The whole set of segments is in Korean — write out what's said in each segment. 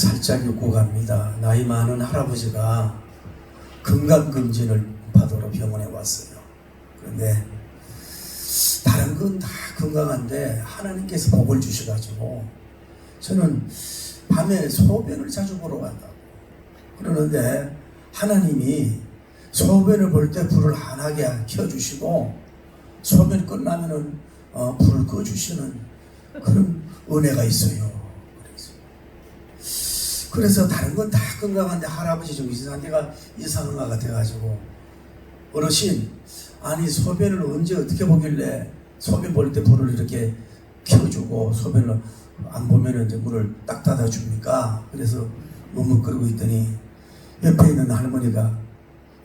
살짝 웃고 갑니다. 나이 많은 할아버지가 건강검진을 받으러 병원에 왔어요. 그런데 다른 건 다 건강한데 하나님께서 복을 주셔가지고 저는 밤에 소변을 자주 보러 간다고 그러는데 하나님이 소변을 볼 때 불을 환하게 켜주시고 소변 끝나면은 불을 꺼주시는 그런 은혜가 있어요. 그래서 다른 건 다 건강한데 할아버지 좀 상태가 이상한 것 같아가지고 어르신 아니 소변을 언제 어떻게 보길래 소변 볼 때 불을 이렇게 켜주고 소변을 안 보면은 이제 문을 딱 닫아줍니까? 그래서 머뭇거리고 있더니 옆에 있는 할머니가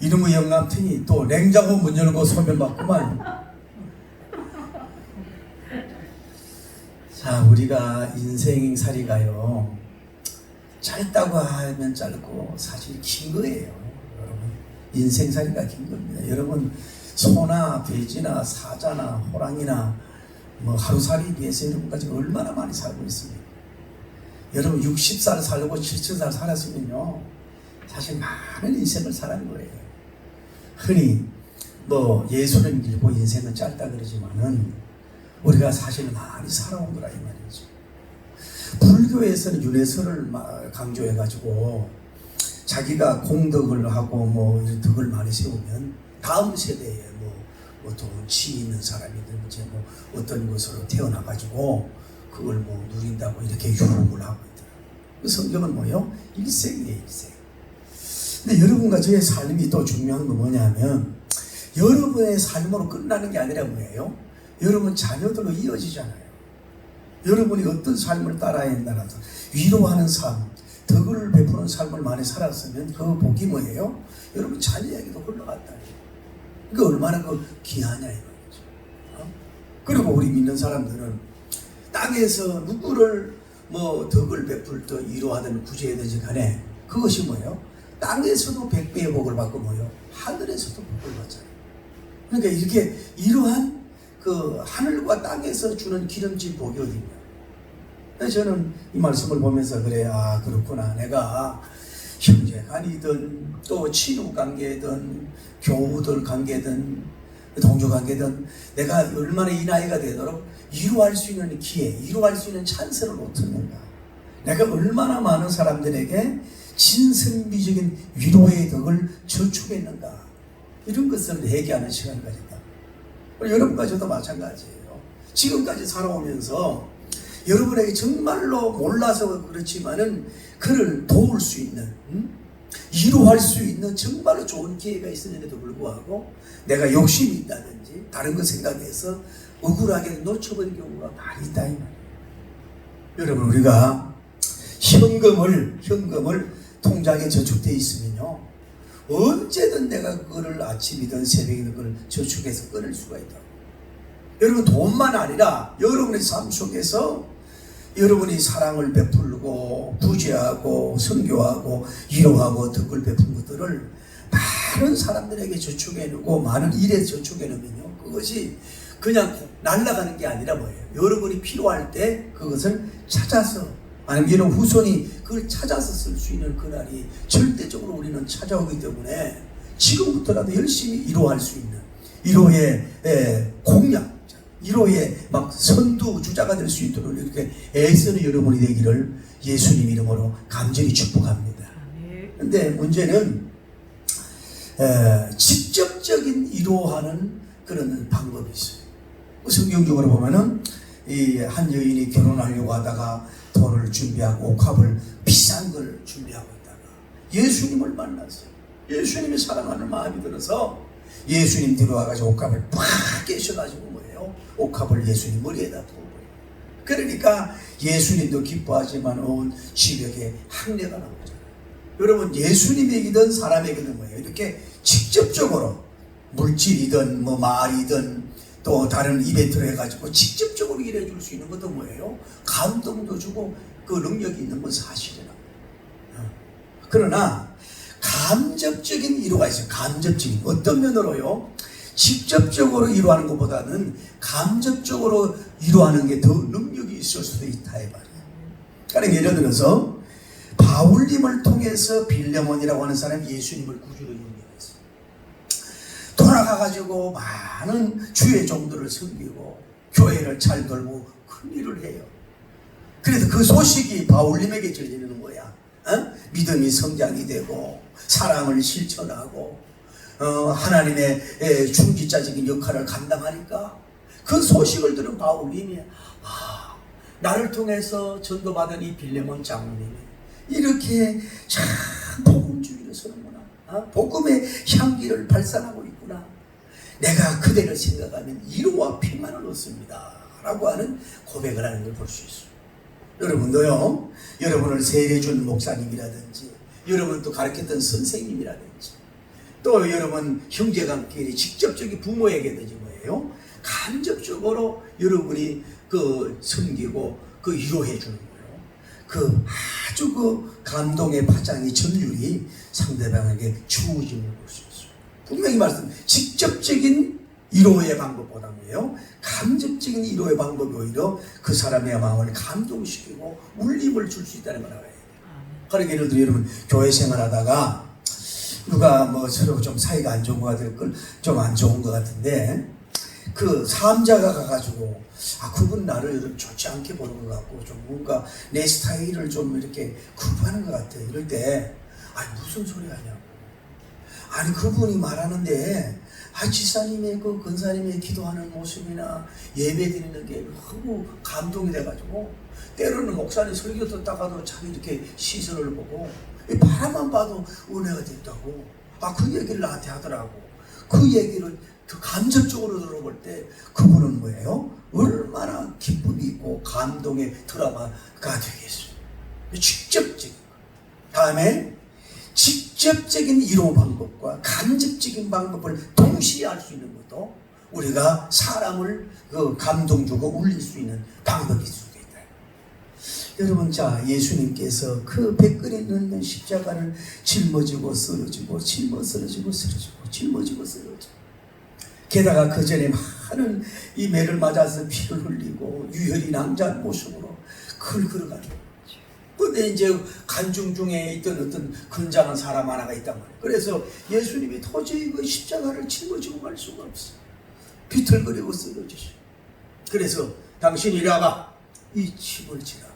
이놈의 영감탱이 또 냉장고 문 열고 소변 받구만. 자, 우리가 인생살이가요 짧다고 하면 짧고 사실 긴 거예요. 여러분 인생살이가 긴 겁니다. 여러분 소나 돼지나 사자나 호랑이나 뭐 하루살이에 비해서 여러분까지 얼마나 많이 살고 있습니까? 여러분 60살 살고 70살 살았으면요 사실 많은 인생을 살아는 거예요. 흔히 뭐 예수를 밀고 인생은 짧다 그러지만은 우리가 사실 많이 살아온 거라 이 말이죠. 불교에서는 윤회설을 강조해가지고 자기가 공덕을 하고 뭐 덕을 많이 세우면 다음 세대에 뭐 돈치 있는 사람이든 이제 뭐 어떤 것으로 태어나가지고 그걸 뭐 누린다고 이렇게 유혹을 하고 있더라고요. 그 성경은 뭐요? 일생이에요, 일생. 근데 여러분과 저의 삶이 또 중요한 건 뭐냐면 여러분의 삶으로 끝나는 게 아니라 뭐예요? 여러분 자녀들로 이어지잖아요. 여러분이 어떤 삶을 따라야 한다라서 위로하는 삶, 덕을 베푸는 삶을 많이 살았으면 그 복이 뭐예요? 여러분 자녀에게도 흘러갔다. 그게 얼마나 귀하냐 이 말이죠. 그리고 우리 믿는 사람들은 땅에서 누구를 뭐 덕을 베풀든 위로하든 구제하든지 간에 그것이 뭐예요? 땅에서도 100배의 복을 받고 뭐예요? 하늘에서도 복을 받잖아요. 그러니까 이렇게 이러한 그 하늘과 땅에서 주는 기름진 복이 어디냐. 저는 이 말씀을 보면서 그래, 아 그렇구나. 내가 형제간이든 또 친구관계든 교우들 관계든 동료관계든 내가 얼마나 이 나이가 되도록 위로할 수 있는 기회, 위로할 수 있는 찬스를 놓쳤는가. 내가 얼마나 많은 사람들에게 진선미적인 위로의 덕을 저축했는가. 이런 것을 회개하는 시간을 가졌다. 여러분과 저도 마찬가지예요. 지금까지 살아오면서 여러분에게 정말로 몰라서 그렇지만은 그를 도울 수 있는 위로할 수 있는 정말로 좋은 기회가 있었는데도 불구하고 내가 욕심이 있다든지 다른 거 생각해서 억울하게 놓쳐버린 경우가 많이 있다 이 말이에요. 여러분 우리가 현금을 통장에 저축되어 있으면요 언제든 내가 그거를 아침이든 새벽이든 그걸 저축해서 끊을 수가 있다. 여러분 돈만 아니라 여러분의 삶 속에서 여러분이 사랑을 베풀고 구제하고 선교하고 위로하고 덕을 베푼 것들을 많은 사람들에게 저축해놓고 많은 일에 저축해놓으면요 그것이 그냥 날아가는 게 아니라 뭐예요? 여러분이 필요할 때 그것을 찾아서 아니면 이런 후손이 그걸 찾아서 쓸 수 있는 그날이 절대적으로 우리는 찾아오기 때문에 지금부터라도 열심히 위로할 수 있는 위로의 공약 위로의 막 선두주자가 될 수 있도록 이렇게 애쓰는 여러분이 되기를 예수님 이름으로 간절히 축복합니다. 그런데 문제는 직접적인 위로하는 그런 방법이 있어요. 성경적으로 보면은 이 한 여인이 결혼하려고 하다가 돈을 준비하고 옥합을 비싼 걸 준비하고 있다가 예수님을 만났어요. 예수님이 사랑하는 마음이 들어서 예수님 들어와가지고 옥합을 팍 깨셔가지고 뭐예요? 옥합을 예수님 머리에다 부어버려요. 그러니까 예수님도 기뻐하지만 온 지역에 항례가 나오잖아요. 여러분 예수님에게든 사람에게든 뭐예요? 이렇게 직접적으로 물질이든 뭐 말이든 또 다른 이벤트를 해가지고 직접적으로 일해줄 수 있는 것도 뭐예요? 감동도 주고 그 능력이 있는 건 사실이라고. 그러나 감접적인 위로가 있어요. 감접적인 어떤 면으로요? 직접적으로 위로하는 것보다는 감접적으로 위로하는 게 더 능력이 있을 수도 있다 이 말이에요. 그러니까 예를 들어서 바울님을 통해서 빌레몬이라고 하는 사람이 예수님을 구주로 영접했어요. 돌아가가지고 많은 주의 종들을 섬기고 교회를 잘 돌보고 큰 일을 해요. 그래서 그 소식이 바울님에게 전리는 거야. 믿음이 성장이 되고 사랑을 실천하고 하나님의 중지자적인 역할을 감당하니까 그 소식을 들은 바울님이 나를 통해서 전도받은 이 빌레몬 장로님이 이렇게 참 복음주의를 서는구나. 복음의 향기를 발산하고 있구나. 내가 그대를 생각하면 위로와 평안을 얻습니다 라고 하는 고백을 하는 걸 볼 수 있어요. 여러분도요, 여러분을 세례준 목사님이라든지 여러분 또 가르쳤던 선생님이라든지 또 여러분 형제간끼리 직접적인 부모에게든지 뭐예요? 간접적으로 여러분이 그 섬기고 그 위로해 주는 거예요. 그 아주 그 감동의 파장이 전율이 상대방에게 주어짐을 볼 수 있어요. 분명히 말씀, 직접적인 위로의 방법보다 뭐예요? 간접적인 위로의 방법이 오히려 그 사람의 마음을 감동시키고 울림을 줄 수 있다는 걸 알아야 돼요. 그러니까 예를 들어 여러분 교회 생활하다가 누가 뭐 서로 좀 사이가 안 좋은 것 같을 걸 좀 안 좋은 것 같은데 그 사람자가 가가지고 그분 나를 좀 좋지 않게 보는 것 같고 좀 뭔가 내 스타일을 좀 이렇게 구분하는 것 같아. 이럴 때 무슨 소리 하냐고. 아니 그분이 말하는데 지사님의 그 근사님의 기도하는 모습이나 예배 드리는 게 너무 감동이 돼가지고 때로는 목사님 설교 듣다가도 참 이렇게 시선을 보고 바라만 봐도 은혜가 됐다고 그 얘기를 나한테 하더라고. 그 얘기를 더 간접적으로 들어볼 때 그분은 뭐예요? 얼마나 기쁨이 있고 감동의 드라마가 되겠어요. 직접적인 거. 다음에 직접적인 위로 방법과 간접적인 방법을 동시에 할 수 있는 것도 우리가 사람을 그 감동 주고 울릴 수 있는 방법일 수도 있다. 여러분, 자, 예수님께서 그 백근에 있는 십자가를 짊어지고 쓰러지고 짊어지고 쓰러지고 게다가 그 전에 많은 이 매를 맞아서 피를 흘리고 유혈이 낭자한 모습으로 그걸 걸어가지고 근데 이제 간중 중에 있던 어떤 건장한 사람 하나가 있단 말이에요. 그래서 예수님이 도저히 그 십자가를 짊어지고 갈 수가 없어. 비틀거리고 쓰러지셔. 그래서 당신이 이리 와봐. 이 침을 지라.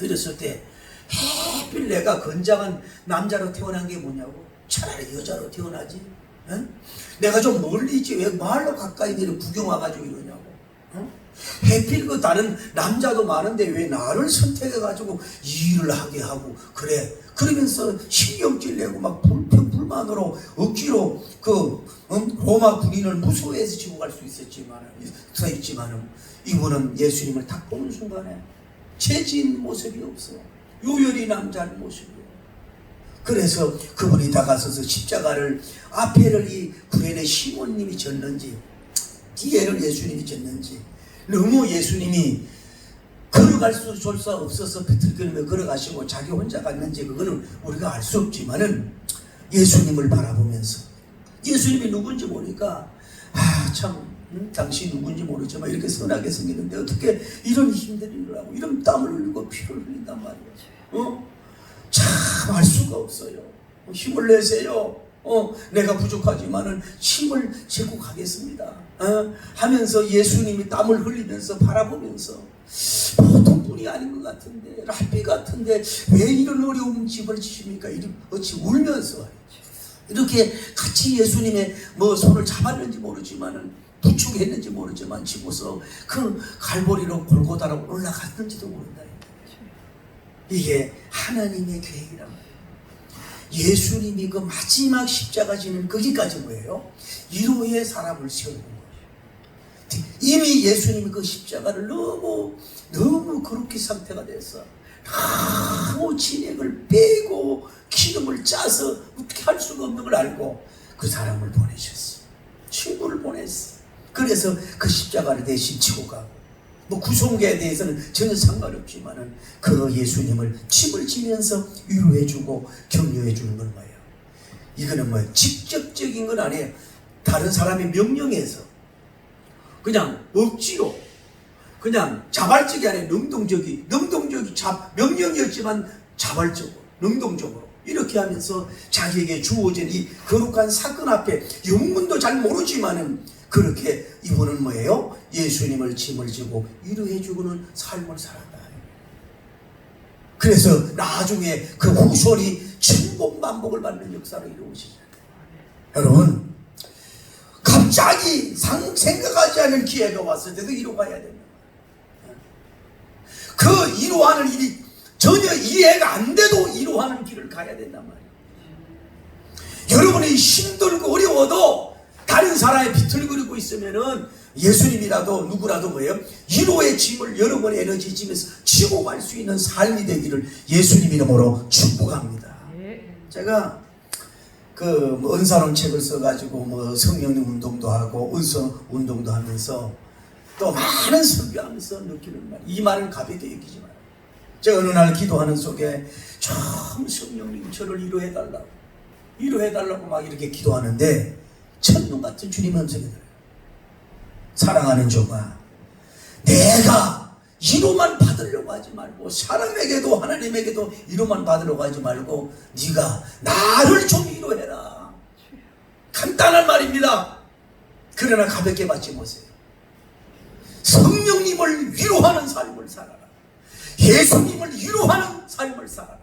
이랬을 때 하필 내가 건장한 남자로 태어난 게 뭐냐고. 차라리 여자로 태어나지. 응? 내가 좀 멀리 있지 왜 말로 가까이 내려 구경 와가지고 이러냐고. 응? 해필 그 다른 남자도 많은데 왜 나를 선택해가지고 일을 하게 하고 그래. 그러면서 신경질 내고 막 불만으로 억지로 로마 군인을 무서워해서 지고 갈 수 있었지만은 이분은 예수님을 딱 보는 순간에 죄진 모습이 없어. 요열이 남자는 모습이에요. 그래서 그분이 다가서서 십자가를 앞에를 이 구레네 시몬님이 졌는지 뒤에를 예수님이 졌는지 너무 예수님이 걸어갈 수 없어서 비틀거리며 걸어가시고 자기 혼자 갔는지 그거는 우리가 알 수 없지만은 예수님을 바라보면서 예수님이 누군지 모르니까 당신 누군지 모르지만 이렇게 선하게 생겼는데 어떻게 이런 힘든 일을 하고 이런 땀을 흘리고 피를 흘린단 말이에요. 참 알 수가 없어요. 힘을 내세요. 내가 부족하지만은 힘을 제고 가겠습니다. 하면서 예수님이 땀을 흘리면서 바라보면서 보통 분이 아닌 것 같은데 랍비 같은데 왜 이런 어려운 집을 지십니까? 어찌 울면서 이렇게 같이 예수님의 손을 잡았는지 모르지만은 부축했는지 모르지만 집어서 그 갈보리로 골고다로 올라갔는지도 모른다. 이게 하나님의 계획이란 말이에요. 예수님이 그 마지막 십자가 지는 거기까지 뭐예요? 위로의 사람을 세우는 거예요. 이미 예수님이 그 십자가를 너무 그렇게 상태가 돼서 너무 진액을 빼고 기름을 짜서 어떻게 할 수가 없는 걸 알고 그 사람을 보내셨어. 친구를 보냈어. 그래서 그 십자가를 대신 지고 가고 구속에 대해서는 전혀 상관없지만은 그 예수님을 침을 지면서 위로해주고 격려해주는 건 뭐예요? 이거는 뭐예요? 직접적인 건 아니에요. 다른 사람의 명령에서 그냥 억지로 그냥 자발적이 아니라 능동적이 명령이었지만 자발적으로, 능동적으로 이렇게 하면서 자기에게 주어진 이 거룩한 사건 앞에 영문도 잘 모르지만은 그렇게 이분은 뭐예요? 예수님을 짐을 지고 위로해 주고는 삶을 살았다. 그래서 나중에 그 후손이 천복만복을 받는 역사를 이루어지잖아요. 여러분, 갑자기 생각하지 않은 기회가 왔을 때도 이루어가야 됩니다. 그 이루어하는 일이 전혀 이해가 안 돼도 이루어하는 길을 가야 된단 말이에요. 여러분이 힘들고 어려워도 다른 사람이 비틀거리고 있으면은 예수님이라도 누구라도 뭐예요? 위로의 짐을 여러분의 에너지 짐에서 지고 갈 수 있는 삶이 되기를 예수님 이름으로 축복합니다. 제가 은사론 책을 써가지고 성령님 운동도 하고 은사 운동도 하면서 또 많은 설교하면서 느끼는 말, 이 말은 가볍게 여기지 마요. 제가 어느 날 기도하는 속에 참 성령님 저를 위로해달라고 막 이렇게 기도하는데 천둥 같은 주님 음성이 들어요. 사랑하는 종아, 내가 위로만 받으려고 하지 말고 사람에게도 하나님에게도 위로만 받으려고 하지 말고 네가 나를 좀 위로해라. 간단한 말입니다. 그러나 가볍게 받지 마세요. 성령님을 위로하는 삶을 살아라. 예수님을 위로하는 삶을 살아라.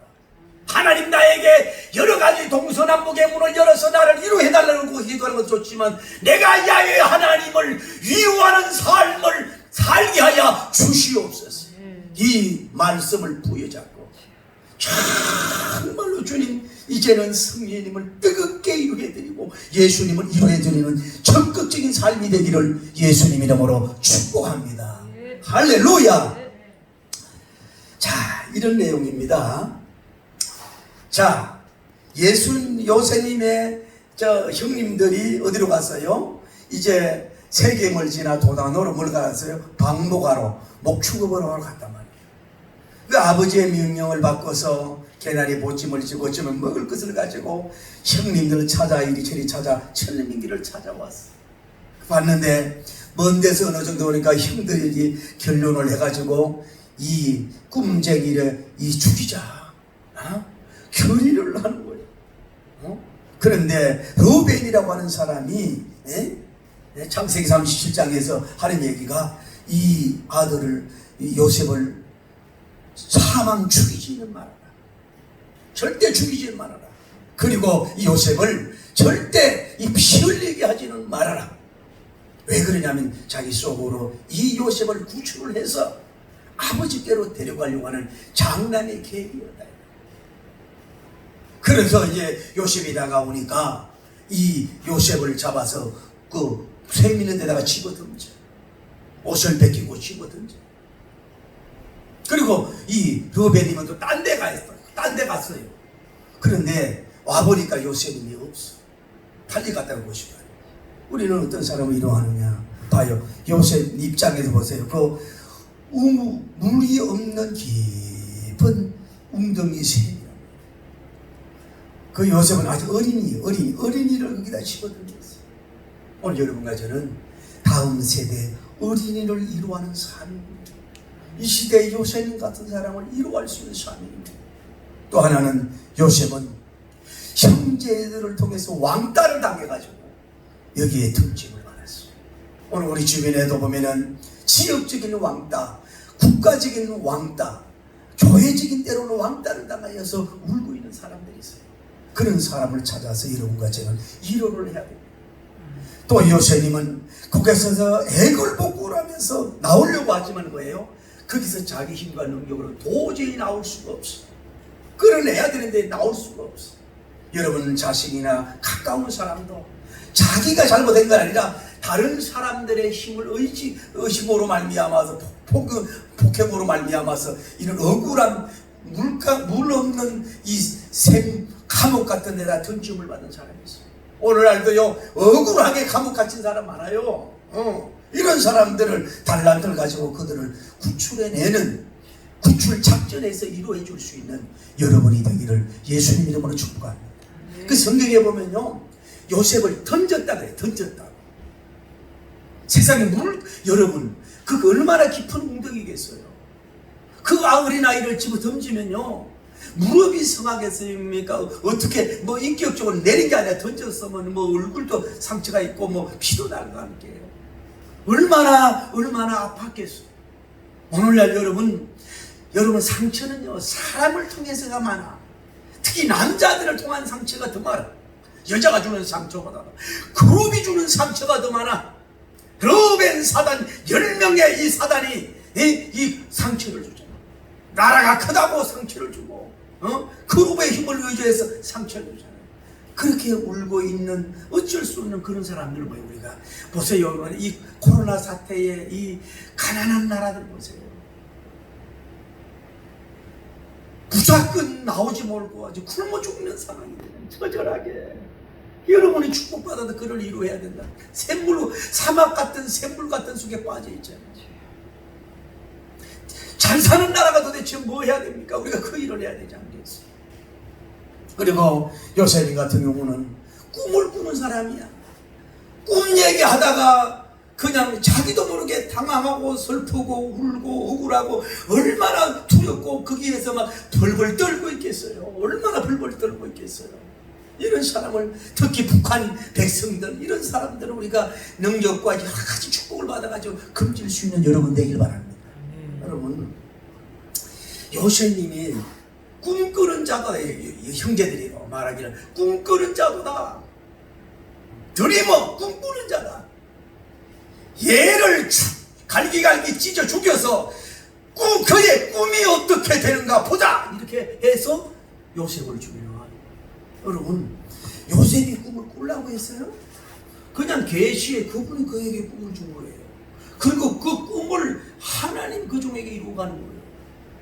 하나님 나에게 여러 가지 동서남북의 문을 열어서 나를 위로해달라고 기도하는 건 좋지만 내가 야외 하나님을 위로하는 삶을 살게 하여 주시옵소서. 이 말씀을 부여잡고 정말로 주님, 이제는 성령님을 뜨겁게 위로해드리고 예수님을 위로해드리는 적극적인 삶이 되기를 예수님 이름으로 축복합니다. 할렐루야. 자, 이런 내용입니다. 자, 요새님의 형님들이 어디로 갔어요? 이제 세겜을 지나 도단으로 뭘 갔어요? 방목하러, 목축업하러 갔단 말이에요. 그 아버지의 명령을 바꿔서 개나리 보찜을 지고 저는 먹을 것을 가지고 형님들을 찾아 이리저리 찾아 천리민기를 찾아왔어. 봤는데 먼 데서 어느 정도 오니까 형들이 결론을 해가지고 이 꿈쟁이를 죽이자. 결의를 하는 거예요. 그런데 르벤이라고 하는 사람이 창세기 37장에서 하는 얘기가 이 아들을 요셉을 사망 죽이지는 말아라. 절대 죽이지는 말아라. 그리고 이 요셉을 절대 피 흘리게 하지는 말아라. 왜 그러냐면 자기 속으로 이 요셉을 구출을 해서 아버지께로 데려가려고 하는 장남의 계획이었다. 그래서 이제 요셉이 다가오니까 이 요셉을 잡아서 그 쇠미는 데다가 집어던져. 옷을 벗기고 집어던져. 그리고 이 르벤이면 또 딴 데 갔어요. 그런데 와보니까 요셉이 없어. 달리 갔다고 보시고요. 우리는 어떤 사람을 위로하느냐. 봐요. 요셉 입장에서 보세요. 그 물이 없는 깊은 웅덩이 새. 그 요셉은 아주 어린이를 거기다 집어던졌어요. 오늘 여러분과 저는 다음 세대 어린이를 위로하는 삶입니다. 이 시대의 요셉님 같은 사람을 위로할 수 있는 삶입니다. 또 하나는 요셉은 형제들을 통해서 왕따를 당해가지고 여기에 등짐을 받았어요. 오늘 우리 주변에도 보면은 지역적인 왕따, 국가적인 왕따, 교회적인 때로는 왕따를 당하여서 울고 있는 사람들이 있어요. 그런 사람을 찾아서 여러분과 저는 위로를 해야 됩니다. 또 요셉님은 거기서 애걸복구를 하면서 나오려고 하지만 뭐예요? 거기서 자기 힘과 능력으로 도저히 나올 수가 없어. 끌어내야 되는데 나올 수가 없어. 여러분 자신이나 가까운 사람도 자기가 잘못된 건 아니라 다른 사람들의 힘을 의심으로 말미암아서 폭행으로 말미암아서 이런 억울한 물 없는 이 샘 감옥 같은 데다 던짐을 받은 사람이 있어요. 오늘날도요 억울하게 감옥 갇힌 사람 많아요. 이런 사람들을 달란트를 가지고 그들을 구출해내는 구출 작전에서 이루어해 줄 수 있는 여러분이 되기를 예수님 이름으로 축복합니다. 그 성경에 보면요 요셉을 던졌다 그래요. 던졌다. 세상에 여러분 그 얼마나 깊은 웅덩이겠어요. 그 어린 아이를 집어 던지면요 무릎이 성하겠습니까? 어떻게 뭐 인격적으로 내린 게 아니라 던졌으면 뭐 얼굴도 상처가 있고 뭐 피도 날과 함께 얼마나 아팠겠어요. 오늘날 여러분 상처는요 사람을 통해서가 많아. 특히 남자들을 통한 상처가 더 많아. 여자가 주는 상처보다 그룹이 주는 상처가 더 많아. 러벤 사단 10명의 이 사단이 이 상처를 주잖아. 나라가 크다고 상처를 주고 그룹의 힘을 의지해서 상처를 주잖아. 그렇게 울고 있는 어쩔 수 없는 그런 사람들 보여. 우리가 보세요. 이 코로나 사태에 이 가난한 나라들 보세요. 무조건 나오지 말고 아주 굶어 죽는 상황이 되는 처절하게. 여러분이 축복받아도 그를 이루어야 된다. 사막 같은 샘물 같은 속에 빠져 있잖아요. 잘 사는 나라가 도대체 뭐 해야 됩니까? 우리가 그 일을 해야 되지 않겠어요? 그리고 요셉 같은 경우는 꿈을 꾸는 사람이야. 꿈 얘기하다가 그냥 자기도 모르게 당황하고 슬프고 울고 억울하고 얼마나 두렵고 거기에서 막 벌벌 떨고 있겠어요. 얼마나 벌벌 떨고 있겠어요. 이런 사람을, 특히 북한 백성들, 이런 사람들을 우리가 능력과 여러 가지 축복을 받아가지고 금질 수 있는 여러분 되길 바랍니다. 여러분, 요셉님이 꿈꾸는 자가, 형제들이 말하기를 꿈꾸는 자보다 드리머, 꿈꾸는 자다. 얘를 갈기갈기 찢어 죽여서 그의 꿈이 어떻게 되는가 보자, 이렇게 해서 요셉을 죽이려 하는. 여러분, 요셉이 꿈을 꾸려고 했어요? 그냥 계시에 그분이 그에게 꿈을 준 거예요. 그리고 그 꿈을 하나님 그 종에게 이루어가는 거예요.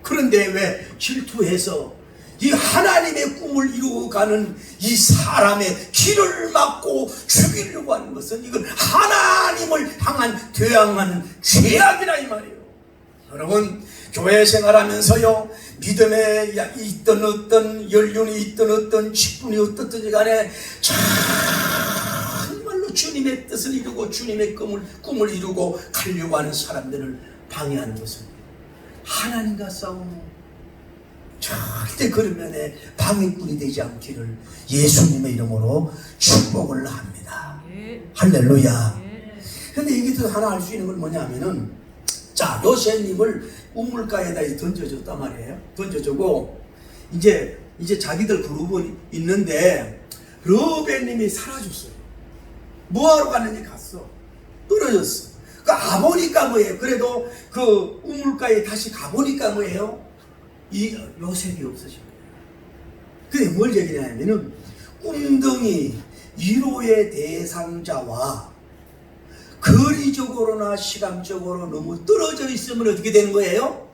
그런데 왜 질투해서 이 하나님의 꿈을 이루어가는 이 사람의 길을 막고 죽이려고 하는 것은 이건 하나님을 향한 대항하는 죄악이라 이 말이에요. 여러분, 교회 생활하면서요, 믿음에 있던 어떤 연륜이 있던 어떤 직분이 어떻든지 간에 정말로 주님의 뜻을 이루고 주님의 꿈을 이루고 가려고 하는 사람들을 방해하는 것은 하나님과 싸우는, 절대 그런 면에 방해꾼이 되지 않기를 예수님의 이름으로 축복을 합니다. 할렐루야. 근데 여기서 하나 알 수 있는 건 뭐냐면은, 자, 요셉님을 우물가에다 던져줬단 말이에요. 던져주고 이제 자기들 그룹은 있는데 러벤님이 사라졌어요. 뭐하러 갔는지 갔어. 떨어졌어. 가보니까 뭐예요? 그래도 그 우물가에 다시 가보니까 뭐예요? 이 요셉이 없어진 거예요. 근데 뭘 얘기하냐면은, 꿈덩이 1호의 대상자와 거리적으로나 시간적으로 너무 떨어져 있으면 어떻게 되는 거예요?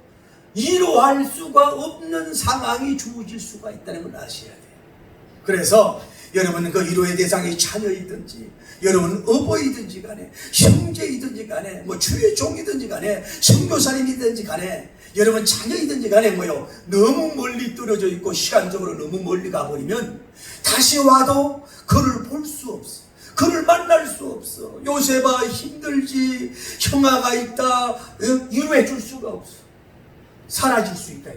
이루할 수가 없는 상황이 주어질 수가 있다는 걸 아셔야 돼요. 그래서 여러분은 그 이루의 대상이 자녀이든지, 여러분 어버이든지 간에, 형제이든지 간에, 뭐 주의 종이든지 간에, 선교사님이든지 간에, 여러분 자녀이든지 간에 뭐요, 너무 멀리 떨어져 있고 시간적으로 너무 멀리 가버리면 다시 와도 그를 볼 수 없어. 그를 만날 수 없어. 요셉아 힘들지, 형아가 있다, 위로해 줄 수가 없어. 사라질 수 있다.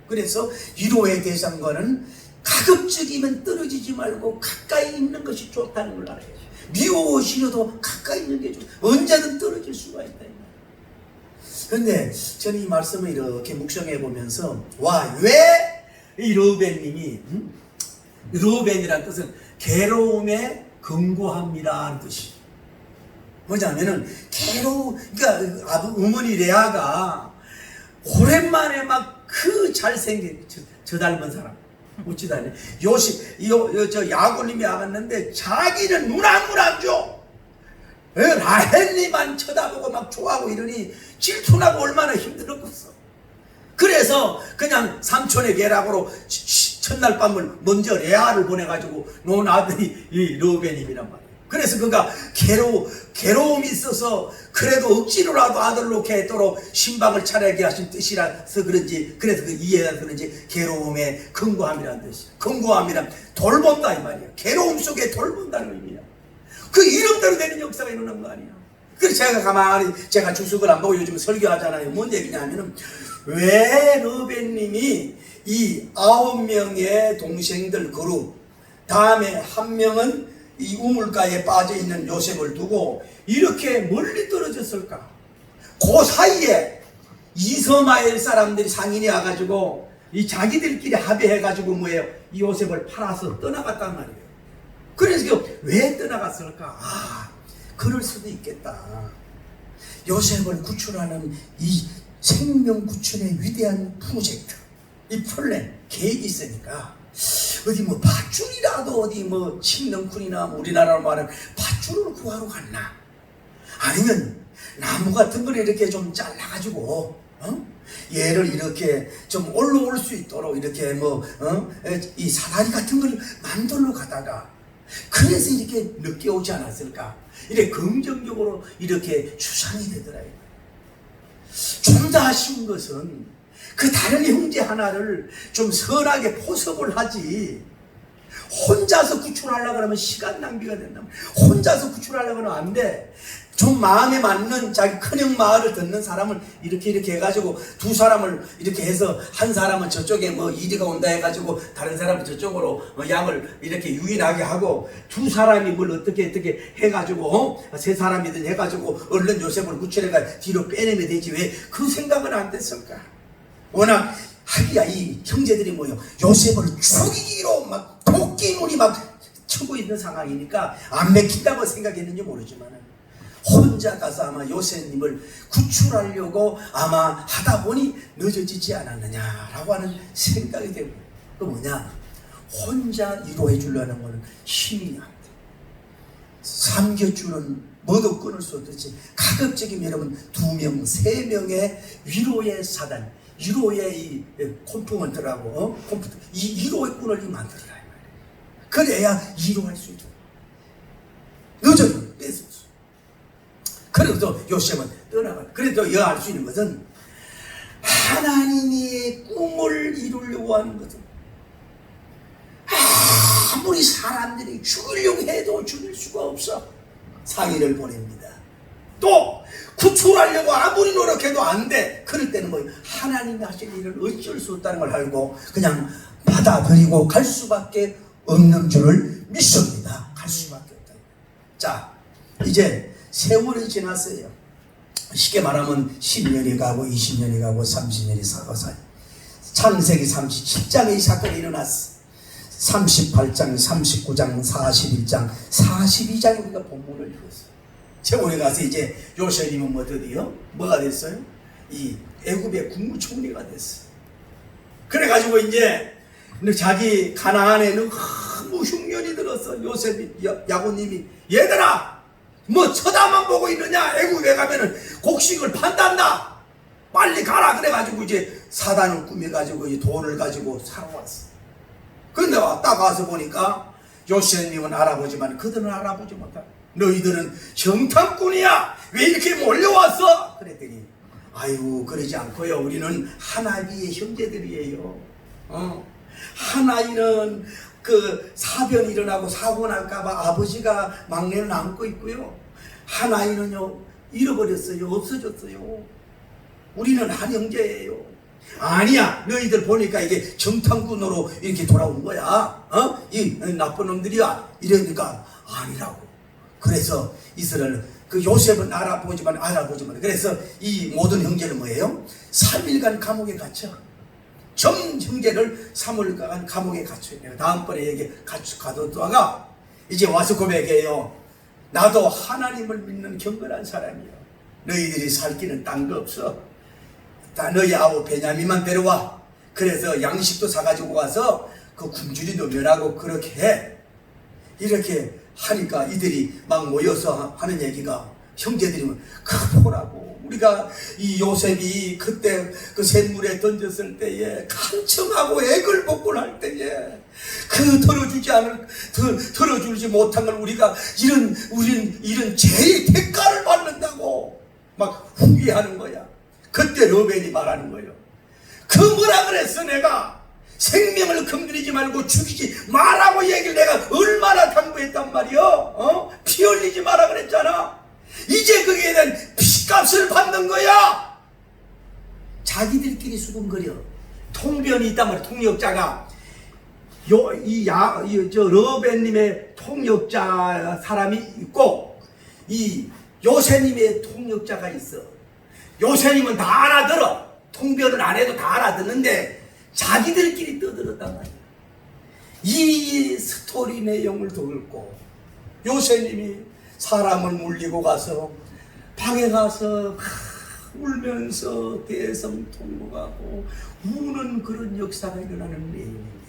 그래서 위로의 대상과는 가급적이면 떨어지지 말고 가까이 있는 것이 좋다는 걸 알아야 돼. 미워하시려도 가까이 있는 게 좋다. 언제든 떨어질 수가 있다. 그런데 저는 이 말씀을 이렇게 묵상해 보면서, 와, 왜 이 러벤님이, 러벤이라는 뜻은 괴로움에 근고합니다 하는 뜻이 뭐냐면은, 그러니까 어머니 레아가 오랜만에 막 그 잘생긴 저 닮은 사람, 웃지도 않네. 저 야곱님이 와갔는데 자기는 눈 안 줘. 라헬리만 쳐다보고 막 좋아하고 이러니 질투나고 얼마나 힘들었겠어. 그래서 그냥 삼촌의 계략으로 첫날 밤을 먼저 레아를 보내가지고 놓은 아들이 이 러벤님이란 말이에요. 그래서 그가 괴로움이 있어서 그래도 억지로라도 아들 놓게 했도록 신방을 차리게 하신 뜻이라서 그런지, 그래서 그 이해해서 그런지 괴로움에 근고함이라는 뜻이에요. 근고함이란 돌본다 이 말이에요. 괴로움 속에 돌본다는 의미야. 그 이름대로 되는 역사가 일어난 거 아니야. 그래서 제가 가만히 제가 주석을 안 보고 요즘 설교하잖아요. 뭔 얘기냐면은, 왜 르벤님이 이 9명의 동생들 그룹, 다음에 한 명은 이 우물가에 빠져있는 요셉을 두고 이렇게 멀리 떨어졌을까? 그 사이에 이스마엘 사람들이 상인이 와가지고 이 자기들끼리 합의해가지고 뭐예요? 이 요셉을 팔아서 떠나갔단 말이에요. 그래서 왜 떠나갔을까? 그럴 수도 있겠다. 요셉을 구출하는 이 생명 구출의 위대한 프로젝트, 이 플랜, 계획이 있으니까 어디 뭐 밧줄이라도 어디 뭐 침능꾼이나 우리나라로 말하면 밧줄을 구하러 갔나? 아니면 나무 같은 걸 이렇게 좀 잘라가지고 얘를 이렇게 좀 올라올 수 있도록 이렇게 이 사다리 같은 걸 만들러 가다가 그래서 이렇게 늦게 오지 않았을까? 이렇게 긍정적으로 이렇게 추상이 되더라고요. 좀 더 아쉬운 것은 그 다른 형제 하나를 좀 선하게 포섭을 하지, 혼자서 구출하려고 하면 시간 낭비가 된다. 혼자서 구출하려고 하면 안 돼. 좀 마음에 맞는 자기 큰형 말을 듣는 사람을 이렇게 해가지고 두 사람을 이렇게 해서 한 사람은 저쪽에 뭐 이리가 온다 해가지고 다른 사람은 저쪽으로 양을 이렇게 유인하게 하고 두 사람이 뭘 어떻게 해가지고 세 사람이든 해가지고 얼른 요셉을 구출해가 뒤로 빼내면 되지 왜 그 생각은 안 됐을까? 워낙 하기야 이 형제들이 뭐요 요셉을 죽이기로 막 도끼 눈이 막 치고 있는 상황이니까 안 맥힌다고 생각했는지 모르지만 혼자 가서 아마 요셉님을 구출하려고 아마 하다 보니 늦어지지 않았느냐라고 하는 생각이 되고, 또 뭐냐, 혼자 위로해 주려는 것은 힘이 안 돼. 삼겹줄은 뭐도 끊을 수 없듯이 가급적이면 여러분 2명, 3명의 위로의 사단, 위로의 이 컴포먼트라고 이 위로의 끈을 만들어라. 그래야 위로할 수 있죠. 늦어요. 뺏을 수. 그래도 요셉은 떠나가. 그래도 여할 수 있는 것은 하나님의 꿈을 이루려고 하는 것은 아무리 사람들이 죽이려고 해도 죽일 수가 없어. 상인을 보냅니다. 또 구출하려고 아무리 노력해도 안 돼. 그럴 때는 뭐 하나님이 하실 일을 어쩔 수 없다는 걸 알고 그냥 받아들이고 갈 수밖에 없는 줄을 믿습니다. 갈 수밖에 없다. 자, 이제 세월이 지났어요. 쉽게 말하면 10년이 가고 20년이 가고 30년이 사고 창세기 37장에 이 사건이 일어났어. 38장, 39장, 41장, 42장에 우리가 본문을 읽었어요. 세월에 가서 이제 요셉이면 뭐 드디어 뭐가 됐어요? 이 애굽의 국무총리가 됐어요. 그래가지고 이제 자기 가나안에 너무 흉년이 들었어. 요셉이 야곱님이 얘들아 뭐 쳐다만 보고 있느냐? 애굽에 가면은 곡식을 판단다. 빨리 가라. 그래가지고 이제 사단을 꾸며가지고 이 돈을 가지고 사러 왔어. 근데 딱 와서 보니까 요셉님은 알아보지만 그들은 알아보지 못하고 너희들은 정탐꾼이야. 왜 이렇게 몰려왔어? 그랬더니 아이고 그러지 않고요. 우리는 하나비의 형제들이에요. 하나이는 그 사변이 일어나고 사고 날까봐 아버지가 막내를 안고 있고요. 하나이는요 잃어버렸어요. 없어졌어요. 우리는 한 형제예요. 아니야 너희들 보니까 이게 정탐꾼으로 이렇게 돌아온 거야. 이 나쁜 놈들이야. 이러니까 아니라고. 그래서 이스라엘 그 요셉은 알아보지만 그래서 이 모든 형제는 뭐예요? 3일간 감옥에 갇혀. 전 형제를 3일간 감옥에 갇혀요. 다음번에 얘기 가둬다가 이제 와서 고백해요. 나도 하나님을 믿는 경건한 사람이요. 너희들이 살 길은 딴 거 없어. 다 너희 아우 베냐민만 데려와. 그래서 양식도 사가지고 가서 그 굶주리도 면하고 그렇게 해. 이렇게 하니까 이들이 막 모여서 하는 얘기가 형제들이 그 보라고. 우리가 이 요셉이 그때 그 샘물에 던졌을 때에 간청하고 애걸복걸할 때에 그 털어주지 못한 걸 우리가 우린 이런 죄의 대가를 받는다고 막 후회하는 거야. 그때 르벤이 말하는 거예요. 그 뭐라 그랬어 내가 생명을 건드리지 말고 죽이지 말라고 얘기를 내가 얼마나 당부했단 말이야. 피 흘리지 마라 그랬잖아. 이제 거기에 대한 피값을 받는 거야. 자기들끼리 수군거려. 통변이 있단 말이야. 통역자가 르벤님의 통역자 사람이 있고 이 요셉님의 통역자가 있어. 요셉님은 다 알아들어. 통변을 안 해도 다 알아듣는데 자기들끼리 떠들었단 말이야. 이 스토리 내용을 듣고 요셉님이 사람을 물리고 가서 방에 가서 울면서 대성통곡하고 우는 그런 역사가 일어나는 내용입니다.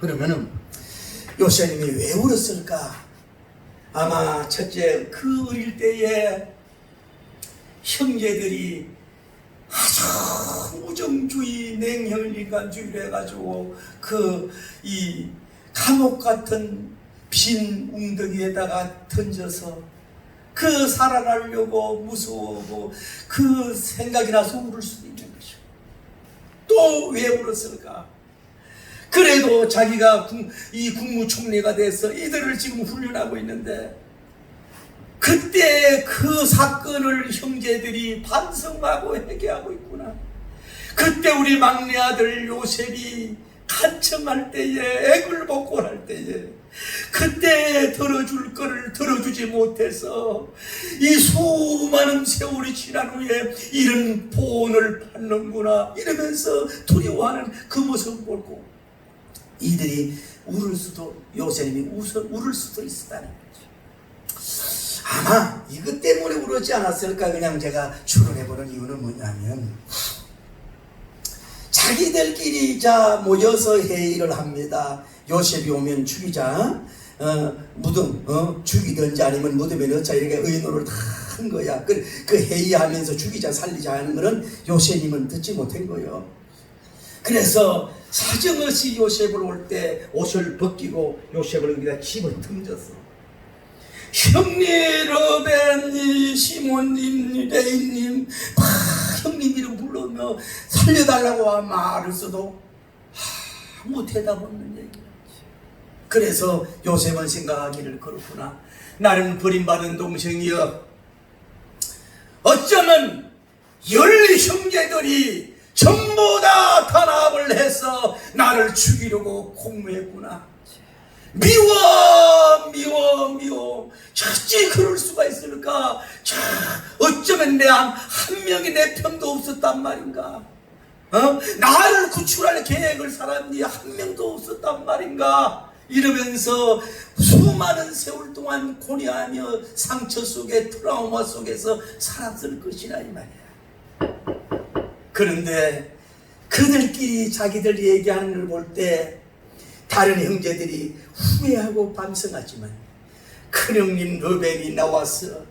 그러면은 요셉님이 왜 울었을까? 아마 첫째, 그 어릴 때에 형제들이 아주 우정주의, 냉혈인간주의를 해가지고 이 감옥 같은 빈 웅덩이에다가 던져서 살아나려고 무서워하고 그 생각이 나서 울을 수도 있는 것이고, 또 왜 울었을까? 그래도 자기가 이 국무총리가 돼서 이들을 지금 훈련하고 있는데 그때 그 사건을 형제들이 반성하고 회개하고 있구나. 그때 우리 막내 아들 요셉이 간청할 때에, 애굴복골할 때에 그때 들어줄 거를 들어주지 못해서 이 수많은 세월이 지난 후에 이런 보응을 받는구나 이러면서 두려워하는 그 모습을 보고 이들이 요셉님이 울을 수도 있었다는 거죠. 아마 이것 때문에 울었지 않았을까. 그냥 제가 추론해보는 이유는 뭐냐면 자기들끼리 모여서 회의를 합니다. 요셉이 오면 죽이자, 무덤 죽이든지 아니면 무덤에 넣자, 이렇게 의논을 다 한 거야. 그 회의하면서 죽이자 살리자 하는 거는 요셉님은 듣지 못한 거예요. 그래서 사정없이 요셉을 올 때 옷을 벗기고 요셉을 여기다 집을 던졌어. 형님, 르벤님, 시몬님, 레이님, 형님 이름 불러며 살려달라고 말을 써도 아무 대답 없는 얘기야. 그래서 요셉은 생각하기를, 그렇구나, 나는 버림받은 동생이여, 어쩌면 10 형제들이 전부 다 단합을 해서 나를 죽이려고 공모했구나. 미워. 어찌 그럴 수가 있을까? 어쩌면 한 명이 내 편도 없었단 말인가? 나를 구출할 계획을 사람이 한 명도 없었단 말인가? 이러면서 수많은 세월 동안 고뇌하며 상처 속에, 트라우마 속에서 살았을 것이라 이 말이야. 그런데 그들끼리 자기들 얘기하는 걸 볼 때 다른 형제들이 후회하고 반성하지만 큰형님 르벤이 나와서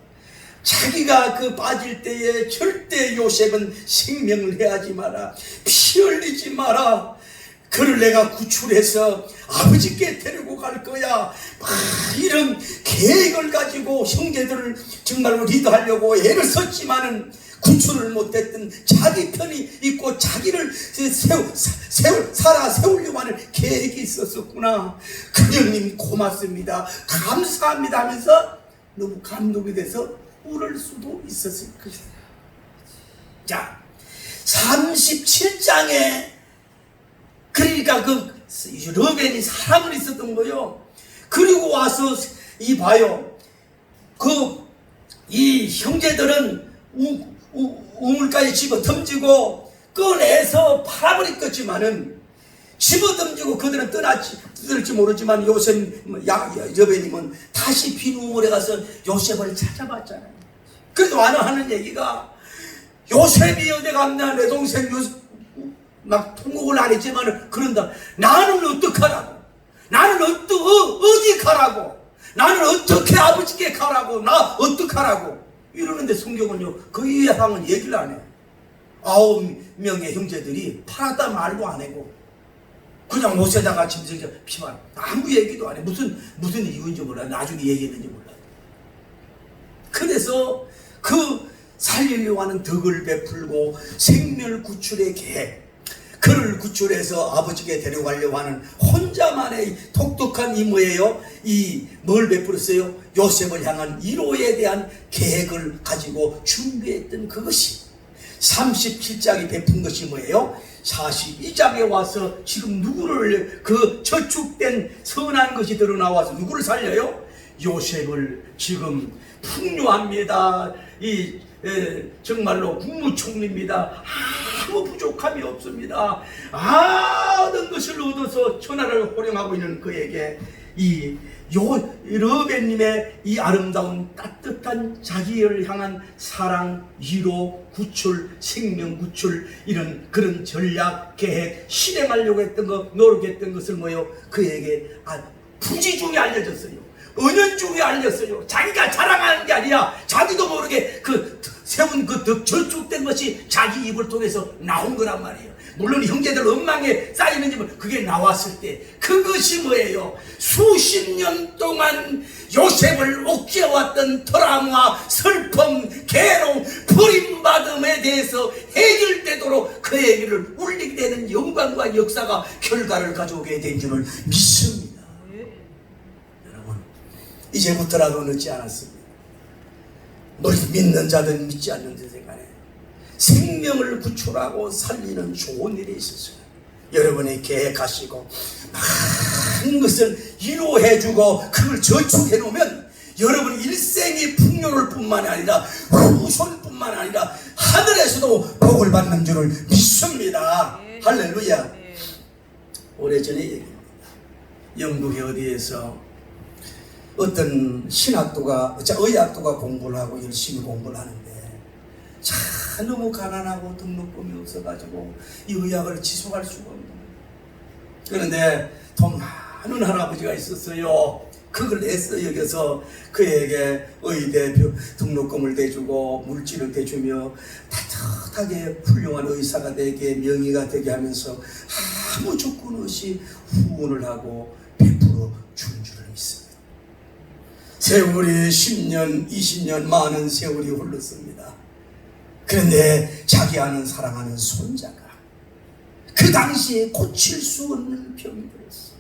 자기가 빠질 때에 절대 요셉은 생명을 해하지 마라, 피 흘리지 마라, 그를 내가 구출해서 아버지께 데리고 갈 거야, 이런 계획을 가지고 형제들을 정말로 리드하려고 애를 썼지만은 구출을 못했던 자기 편이 있고 자기를 세우려고 하는 계획이 있었구나. 큰형님 고맙습니다, 감사합니다 하면서 너무 감동이 돼서 울을 수도 있었을 것이다. 자, 37장에 그러니까 르벤이 사람을 있었던 거요. 그리고 와서 봐요. 이 형제들은 우물가에 집어 던지고 꺼내서 팔아버렸겠지만은, 집어 던지고 그들은 떠날지 모르지만 르벤님은 다시 빈 우물에 가서 요셉을 찾아봤잖아요. 그래도 하는 얘기가, 요셉이 어디 갔나, 내 동생 막 통곡을 안 했지만 그런다. 나는 어떡하라고? 나는 어디 가라고? 나는 어떻게 아버지께 가라고? 나 어떡하라고? 이러는데 성경은요, 그 이상은 얘기를 안 해. 9명의 형제들이 팔았다 말도 안 하고 그냥 옷에다가 짐승 피만, 아무 얘기도 안 해. 무슨 이유인지 몰라. 나중에 얘기했는지 몰라. 그래서 살리려고 하는 덕을 베풀고 생명 구출의 계획, 그를 구출해서 아버지께 데려가려고 하는 혼자만의 독특한 임무예요. 뭘 베풀었어요? 요셉을 향한 1호에 대한 계획을 가지고 준비했던 그것이 37장이 베푼 것이 뭐예요? 42장에 와서 지금 누구를 그 저축된 선한 것이 드러나와서 누구를 살려요? 요셉을 지금 풍요합니다. 정말로 국무총리입니다. 아무 부족함이 없습니다. 모든 것을 얻어서 천하를 호령하고 있는 그에게 이 르벤님의 이 아름다운 따뜻한 자기를 향한 사랑, 위로, 구출, 생명 구출, 이런 그런 전략, 계획, 실행하려고 했던 것, 노력했던 것을 뭐요? 그에게 부지 중에 알려졌어요. 은연 중에 알렸어요. 자기가 자랑하는 게 아니라 자기도 모르게 그 세운 그 저축된 것이 자기 입을 통해서 나온 거란 말이에요. 물론 형제들 엉망에 쌓이는 집은 그게 나왔을 때 그것이 뭐예요? 수십 년 동안 요셉을 옥죄어왔던 트라우마, 슬픔, 괴로움, 버림받음에 대해서 해결되도록 그의 길을 울리게 되는 영광과 역사가 결과를 가져오게 된 줄을 믿습니다. 여러분, 이제부터라도 늦지 않았습니다. 믿는 자든 믿지 않는 자든 간에 생명을 구출하고 살리는 좋은 일이 있었어요. 여러분이 계획하시고 많은 것을 이루어해주고 그걸 저축해 놓으면 여러분 일생이 풍요를 뿐만 아니라 후손뿐만 아니라 하늘에서도 복을 받는 줄을 믿습니다. 할렐루야. 오래전에 얘기입니다. 영국의 어디에서 어떤 의학도가 공부를 하고 열심히 공부를 하는데 너무 가난하고 등록금이 없어가지고 이 의학을 지속할 수가 없는 거예요. 그런데 돈 많은 할아버지가 있었어요. 그걸 애써 여겨서 그에게 의대 등록금을 대주고 물질을 대주며 따뜻하게 훌륭한 의사가 되게 명의가 되게 하면서 아무 조건 없이 후원을 하고 베풀어 준 줄을 믿습니다. 세월이 10년, 20년 많은 세월이 흘렀습니다. 그런데 자기 아는 사랑하는 손자가 그 당시에 고칠 수 없는 병이 들었어.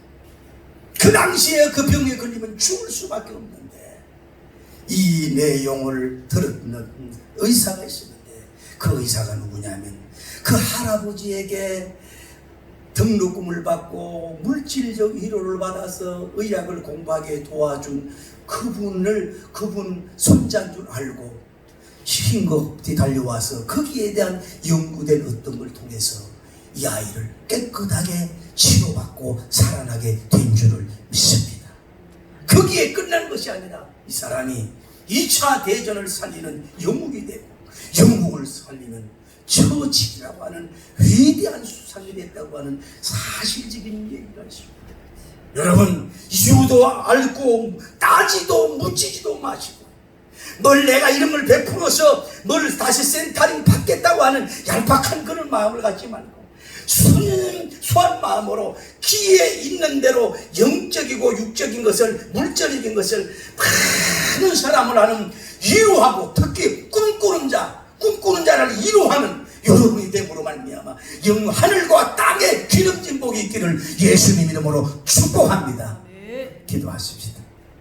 그 당시에 그 병에 걸리면 죽을 수밖에 없는데 이 내용을 들었는 의사가 있었는데 그 의사가 누구냐면 그 할아버지에게 등록금을 받고 물질적 위로를 받아서 의학을 공부하게 도와준 그분 손자인 줄 알고 힘겹게 달려와서 거기에 대한 연구된 어떤 걸 통해서 이 아이를 깨끗하게 치료받고 살아나게 된 줄을 믿습니다. 거기에 끝난 것이 아니라 이 사람이 2차 대전을 살리는 영웅이 되고 영국을 살리는 처치라고 하는 위대한 수상이 됐다고 하는 사실적인 얘기가 있습니다. 여러분, 이유도 알고 따지도 묻히지도 마시고 널 내가 이름을 베풀어서 널 다시 센터링 받겠다고 하는 얄팍한 그런 마음을 갖지 말고 순수한 마음으로 기에 있는 대로 영적이고 육적인 것을, 물질적인 것을 많은 사람을 하는 이루하고 특히 꿈꾸는 자를 이루하는 여러분이 됨으로 말미암아 하늘과 땅에 기름진 복이 있기를 예수님 이름으로 축복합니다. 기도하십시다.